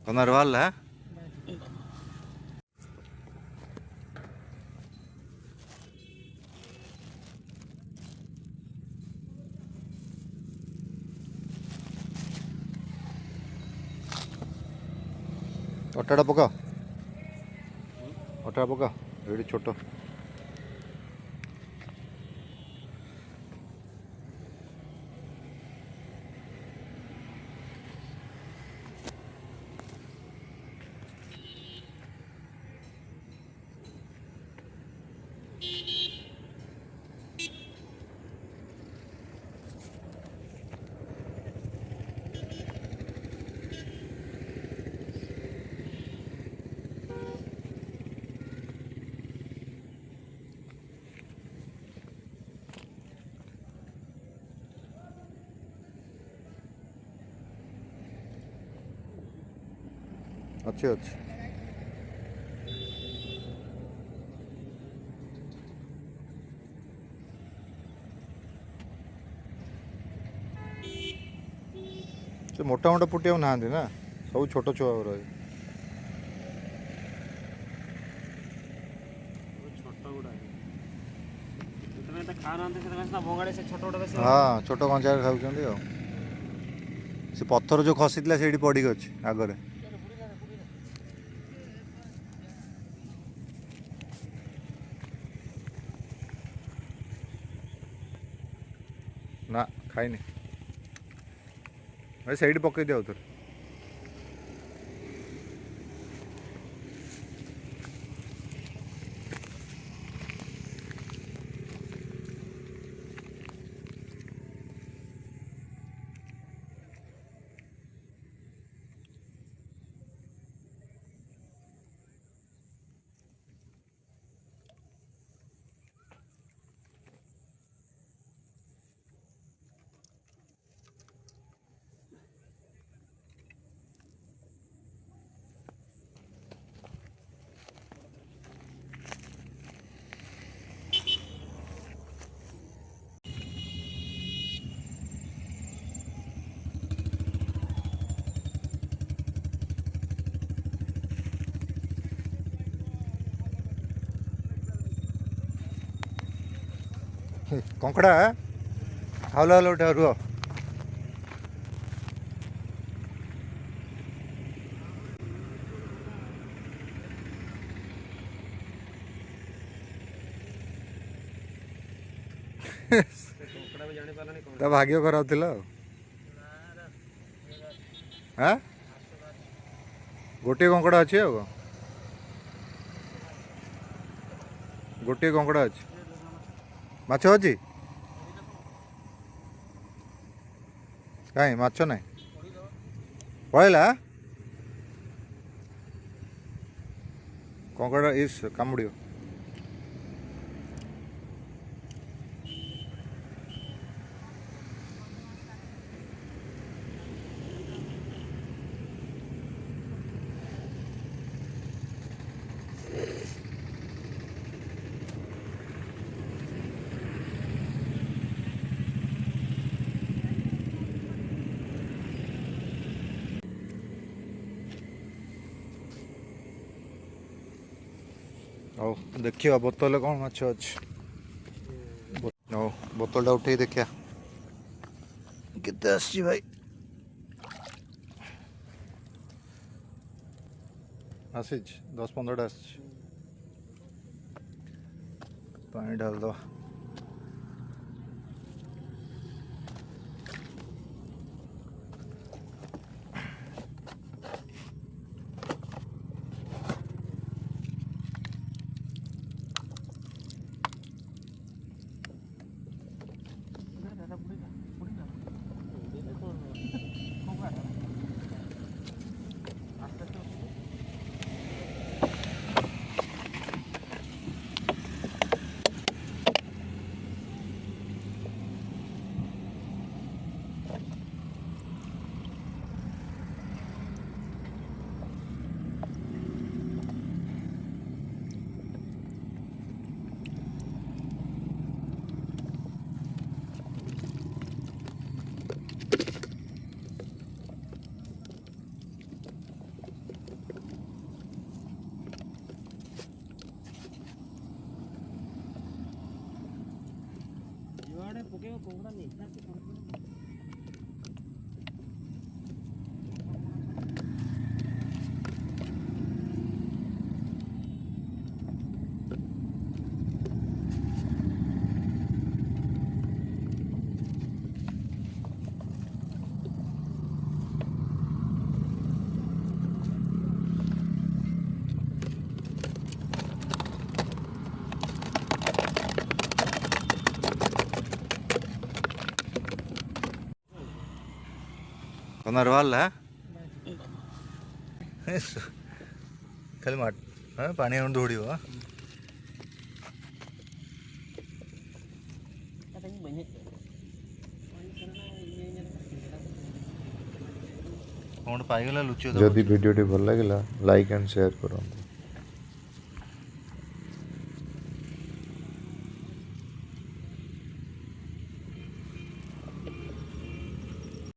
Narvala. ଅଟାଟା ପକା ଅଟା ପକା ଏଇଠି ଛୋଟ ଅଛି ଅଛି ସେ ମୋଟା ମୋଟା ପୁଟି ଆଉ ନାହାନ୍ତି ନା ସବୁ ଛୋଟ ଛୁଆ ରହି ହଁ ଛୋଟ କଞ୍ଚାରେ ଖାଉଛନ୍ତି ଆଉ ସେ ପଥର ଯେଉଁ ଖସିଥିଲା ସେଇଠି ପଡ଼ିକି ଅଛି ଆଗରେ ନା ଖାଇନି ଭାଇ ସେଇଠି ପକେଇ ଦିଅ ଆଉଥରେ କଙ୍କଡ଼ା ହାଉଲା ହାଉଲା ଉଠା ରୁହ ତା ଭାଗ୍ୟ ଖରାପ ଥିଲା ଆଉ ଆଁ ଗୋଟିଏ କଙ୍କଡ଼ା ଅଛି ଆଉ ଗୋଟିଏ କଙ୍କଡ଼ା ଅଛି ମାଛ ଅଛି କାହିଁ ମାଛ ନାହିଁ ପଳେଇଲା କଙ୍କଡ଼ା ଇସ୍ କାମୁଡ଼ିବ ହଉ ଦେଖିବା ବୋତଲରେ କ'ଣ ମାଛ ଅଛି ହଉ ବୋତଲଟା ଉଠେଇ ଦେଖିବା କେତେ ଆସିଛି ଭାଇ ଆସିଛି 10-15ଟା ଆସିଛି ପାଣି ଢାଳିଦେବା ନର୍ଭାଲ ଖାଲି ପାଣି ଆଣି ଦୌଡ଼ିବ କ'ଣ ପାଇଗଲା ଲୁଚି। ଯଦି ଭିଡ଼ିଓଟି ଭଲ ଲାଗିଲା ଲାଇକ୍ ଆଣ୍ଡ ସେୟାର କରନ୍ତୁ।